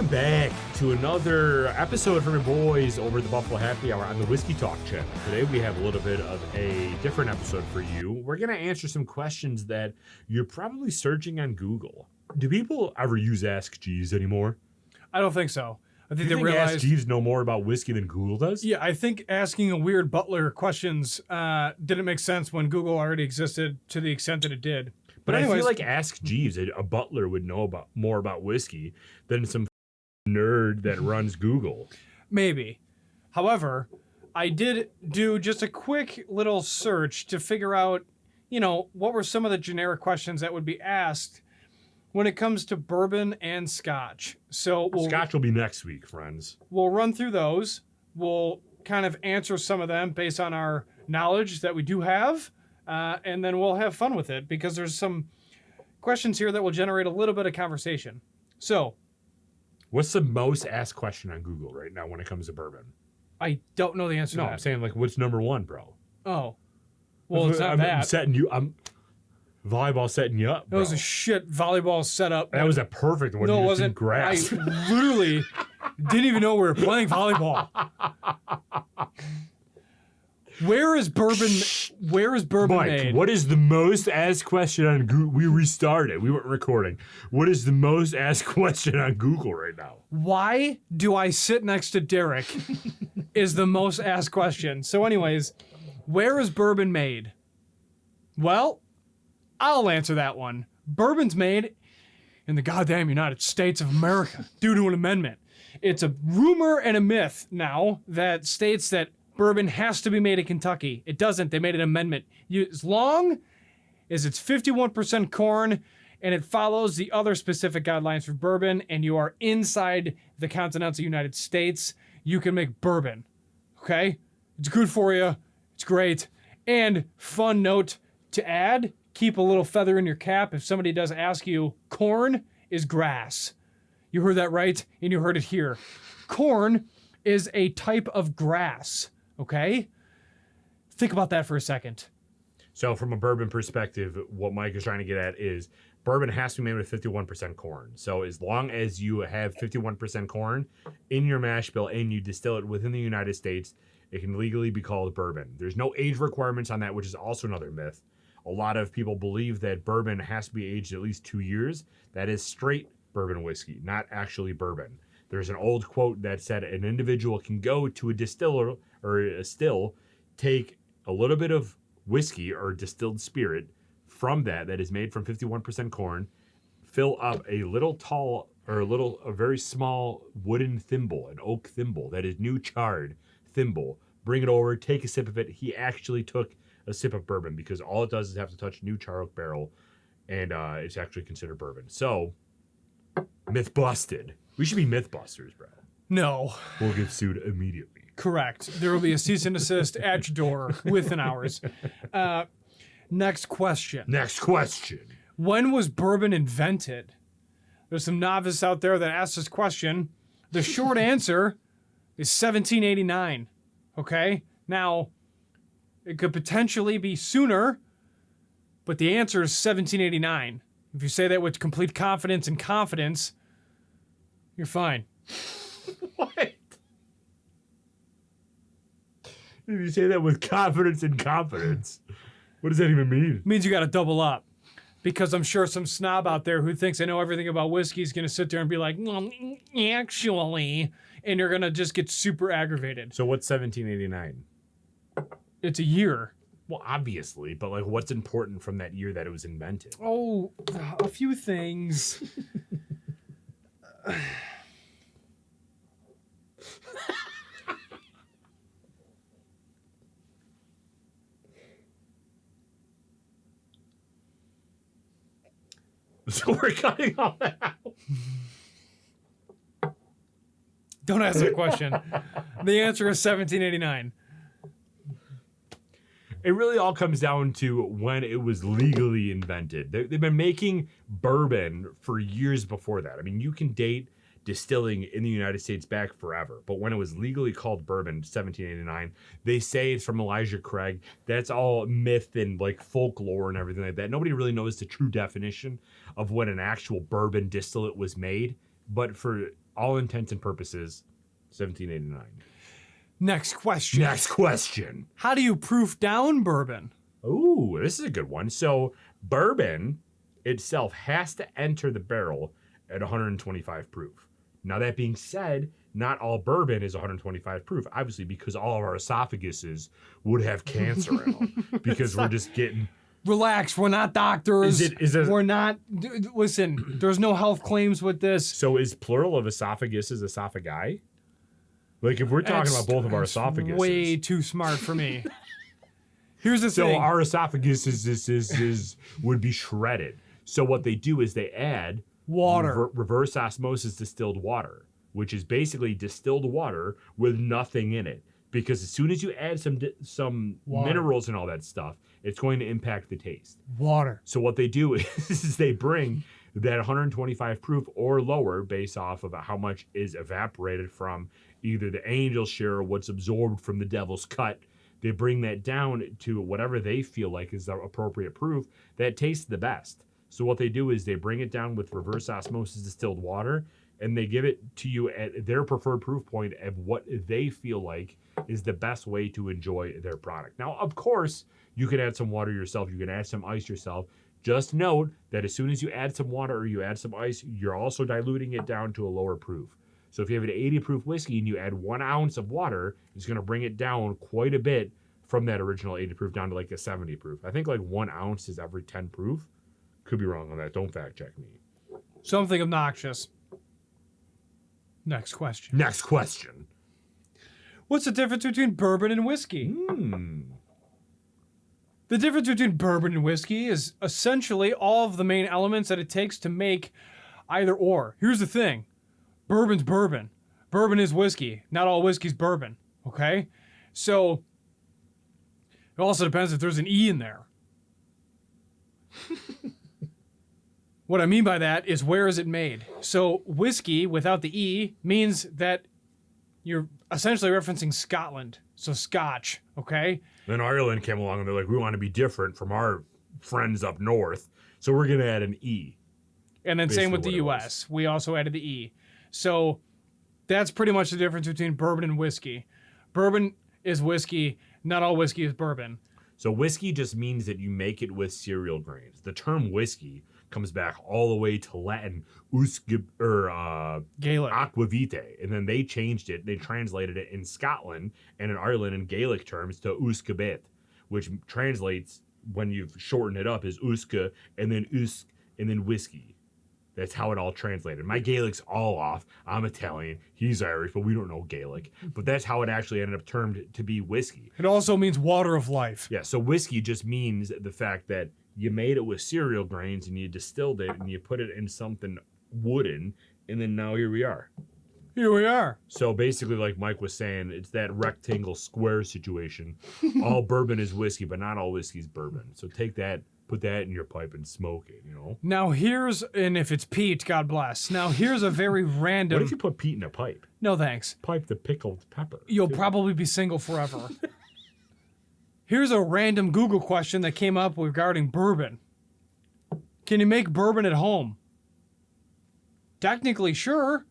Welcome back to another episode from your boys over at the Buffalo Happy Hour on the Whiskey Talk channel. Today we have a little bit of a different episode for you. We're going to answer some questions that you're probably searching on Google. Do people ever use Ask Jeeves anymore? I don't think so. I think You they think realized. Ask Jeeves know more about whiskey than Google does? Yeah, I think asking a weird butler questions didn't make sense when Google already existed to the extent that it did. But anyways, I feel like Ask Jeeves, a butler, would know more about whiskey than some nerd that runs Google. Maybe. However, I did do just a quick little search to figure out, what were some of the generic questions that would be asked when it comes to bourbon and scotch. So Scotch will be next week, friends. We'll run through those. We'll kind of answer some of them based on our knowledge that we do have. And then we'll have fun with it because there's some questions here that will generate a little bit of conversation. So, what's the most asked question on Google right now when it comes to bourbon? I don't know the answer to that. I'm saying, what's number one, bro? Oh. Well, it's not I'm that. I'm volleyball setting you up, bro. That was a shit volleyball setup. That was a perfect one. No, you it wasn't. Grass. I literally didn't even know we were playing volleyball. Where is bourbon Mike, made? what is the most asked question on Google? We restarted. We weren't recording. What is the most asked question on Google right now? Why do I sit next to Derek is the most asked question. So anyways, where is bourbon made? Well, I'll answer that one. Bourbon's made in the goddamn United States of America due to an amendment. It's a rumor and a myth now that states that bourbon has to be made in Kentucky. It doesn't. They made an amendment. As long as it's 51% corn and it follows the other specific guidelines for bourbon and you are inside the continental United States, you can make bourbon. Okay? It's good for you. It's great. And fun note to add, keep a little feather in your cap if somebody does ask you, corn is grass. You heard that right, and you heard it here. Corn is a type of grass. Okay? Think about that for a second. So from a bourbon perspective, what Mike is trying to get at is bourbon has to be made with 51% corn. So as long as you have 51% corn in your mash bill and you distill it within the United States, it can legally be called bourbon. There's no age requirements on that, which is also another myth. A lot of people believe that bourbon has to be aged at least 2 years. That is straight bourbon whiskey, not actually bourbon. There's an old quote that said an individual can go to a distiller or a still, take a little bit of whiskey or distilled spirit from that is made from 51% corn, fill up a little tall or a very small wooden thimble, an oak thimble that is new charred thimble, bring it over, take a sip of it. He actually took a sip of bourbon because all it does is have to touch new char oak barrel and it's actually considered bourbon. So, myth busted. We should be myth busters, bro. No. We'll get sued immediately. Correct. There will be a cease and desist at your door within hours. Next question. When was bourbon invented? There's some novice out there that asked this question. The short answer is 1789. Okay? Now, it could potentially be sooner, but the answer is 1789. If you say that with complete confidence and confidence, you're fine. What? If you say that with confidence and confidence, what does that even mean? It means you got to double up. Because I'm sure some snob out there who thinks I know everything about whiskey is going to sit there and be like, actually, and you're going to just get super aggravated. So what's 1789? It's a year. Well, obviously, but what's important from that year that it was invented? Oh, a few things. So we're cutting all that out. Don't ask that question. The answer is 1789. It really all comes down to when it was legally invented. They've been making bourbon for years before that. I mean, you can date distilling in the United States back forever. But when it was legally called bourbon, 1789, they say it's from Elijah Craig. That's all myth and folklore and everything like that. Nobody really knows the true definition of when an actual bourbon distillate was made. But for all intents and purposes, $17.89. Next question. Next question. How do you proof down bourbon? Ooh, this is a good one. So bourbon itself has to enter the barrel at 125 proof. Now, that being said, not all bourbon is 125 proof, obviously, because all of our esophaguses would have cancer in them because we're just getting... Relax, we're not doctors. We're not... Listen, there's no health claims with this. So is plural of esophaguses esophagi? Like, if we're talking about both of our esophaguses... way too smart for me. Here's the thing. So our esophagus would be shredded. So what they do is they add... water. Reverse osmosis distilled water, which is basically distilled water with nothing in it. Because as soon as you add some minerals and all that stuff, it's going to impact the taste. Water. So what they do is they bring that 125 proof or lower based off of how much is evaporated from either the angel's share or what's absorbed from the devil's cut. They bring that down to whatever they feel like is the appropriate proof that tastes the best. So what they do is they bring it down with reverse osmosis distilled water, and they give it to you at their preferred proof point of what they feel like is the best way to enjoy their product. Now, of course, you can add some water yourself. You can add some ice yourself. Just note that as soon as you add some water or you add some ice, you're also diluting it down to a lower proof. So if you have an 80 proof whiskey and you add 1 ounce of water, it's going to bring it down quite a bit from that original 80 proof down to like a 70 proof. I think like 1 ounce is every 10 proof. Could be wrong on that. Don't fact check me. Something obnoxious. Next question. Next question. What's the difference between bourbon and whiskey? The difference between bourbon and whiskey is essentially all of the main elements that it takes to make either or. Here's the thing. Bourbon's bourbon. Bourbon is whiskey. Not all whiskey's bourbon. Okay? So, it also depends if there's an E in there. What I mean by that is where is it made? So whiskey without the E means that you're essentially referencing Scotland. So Scotch, okay? Then Ireland came along and they're like, we want to be different from our friends up north, so we're going to add an E. And then same with the US. We also added the E. So that's pretty much the difference between bourbon and whiskey. Bourbon is whiskey. Not all whiskey is bourbon. So whiskey just means that you make it with cereal grains. The term whiskey comes back all the way to Latin, Gaelic. aquavite, and then they changed it. They translated it in Scotland and in Ireland in Gaelic terms to uskabeth, which translates when you've shortened it up as uska and then usk and then whiskey. That's how it all translated. My Gaelic's all off. I'm Italian. He's Irish, but we don't know Gaelic. But that's how it actually ended up termed to be whiskey. It also means water of life. Yeah, so whiskey just means the fact that you made it with cereal grains and you distilled it and you put it in something wooden, and then now here we are. Here we are. So basically, like Mike was saying, it's that rectangle square situation. All bourbon is whiskey, but not all whiskey is bourbon. So take that, put that in your pipe and smoke it, you know? Now and if it's peat, God bless. Now here's a very random... What if you put peat in a pipe? No thanks. Pipe the pickled pepper. You'll probably be single forever. Here's a random Google question that came up regarding bourbon. Can you make bourbon at home? Technically, sure.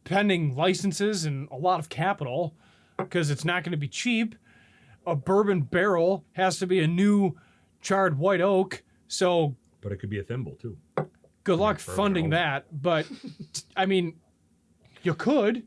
Pending licenses and a lot of capital, because it's not going to be cheap. A bourbon barrel has to be a new charred white oak, so... But it could be a thimble, too. Good luck funding that, but, I mean, you could.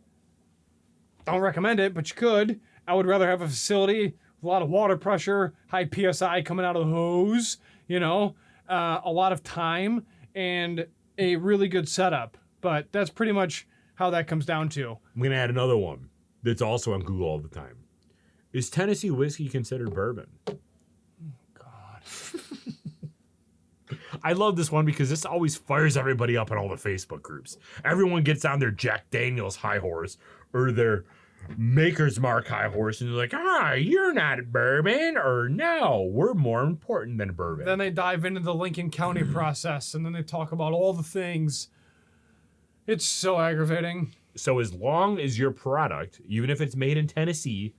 Don't recommend it, but you could. I would rather have a facility with a lot of water pressure, high PSI coming out of the hose, you know, a lot of time, and a really good setup. But that's pretty much how that comes down to. I'm going to add another one that's also on Google all the time. Is Tennessee whiskey considered bourbon? God. I love this one because this always fires everybody up in all the Facebook groups. Everyone gets on their Jack Daniels high horse or their Maker's Mark high horse and they're like, you're not bourbon, or no, we're more important than bourbon. Then they dive into the Lincoln County process and then they talk about all the things. It's so aggravating. So as long as your product, even if it's made in Tennessee,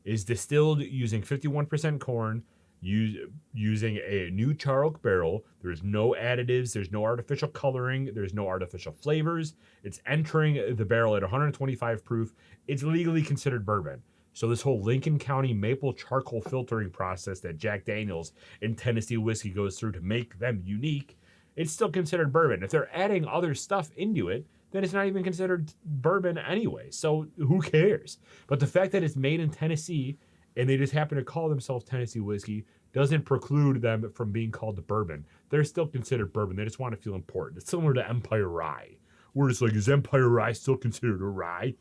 is distilled using 51% corn, using a new char oak barrel. There's no additives, there's no artificial coloring, there's no artificial flavors. It's entering the barrel at 125 proof. It's legally considered bourbon. So this whole Lincoln County maple charcoal filtering process that Jack Daniels and Tennessee whiskey goes through to make them unique, it's still considered bourbon. If they're adding other stuff into it, then it's not even considered bourbon anyway. So who cares? But the fact that it's made in Tennessee and they just happen to call themselves Tennessee whiskey doesn't preclude them from being called the bourbon. They're still considered bourbon. They just want to feel important. It's similar to Empire Rye. We're just like, is Empire Rye still considered a rye?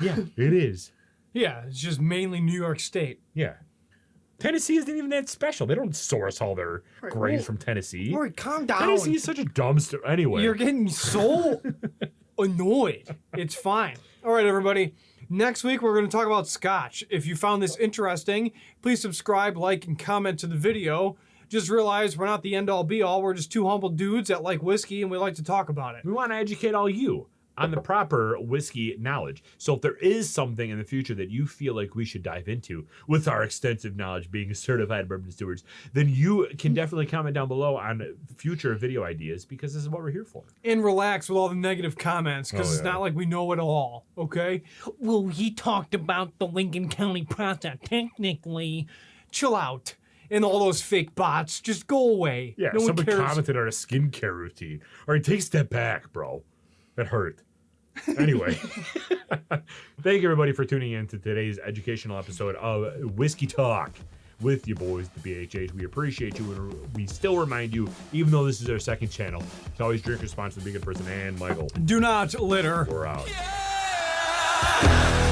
Yeah, it is. Yeah, it's just mainly New York State. Yeah. Tennessee isn't even that special. They don't source all their grains from Tennessee. All right, calm down. Tennessee is such a dumpster. Anyway. You're getting so annoyed. It's fine. All right, everybody. Next week, we're going to talk about Scotch. If you found this interesting, please subscribe, like, and comment to the video. Just realize we're not the end-all, be-all. We're just two humble dudes that like whiskey, and we like to talk about it. We want to educate all you on the proper whiskey knowledge. So if there is something in the future that you feel like we should dive into with our extensive knowledge being certified bourbon stewards, then you can definitely comment down below on future video ideas, because this is what we're here for. And relax with all the negative comments, because it's not like we know it all, okay? Well, he talked about the Lincoln County process. Technically, chill out. And all those fake bots, just go away. Yeah, no somebody commented on a skincare routine. All right, take a step back, bro. That hurt. Anyway, thank you everybody for tuning in to today's educational episode of Whiskey Talk with your boys, the BHH. We appreciate you, and we still remind you, even though this is our second channel, to always drink responsibly, be a good person, and Michael. Do not litter. We're out. Yeah!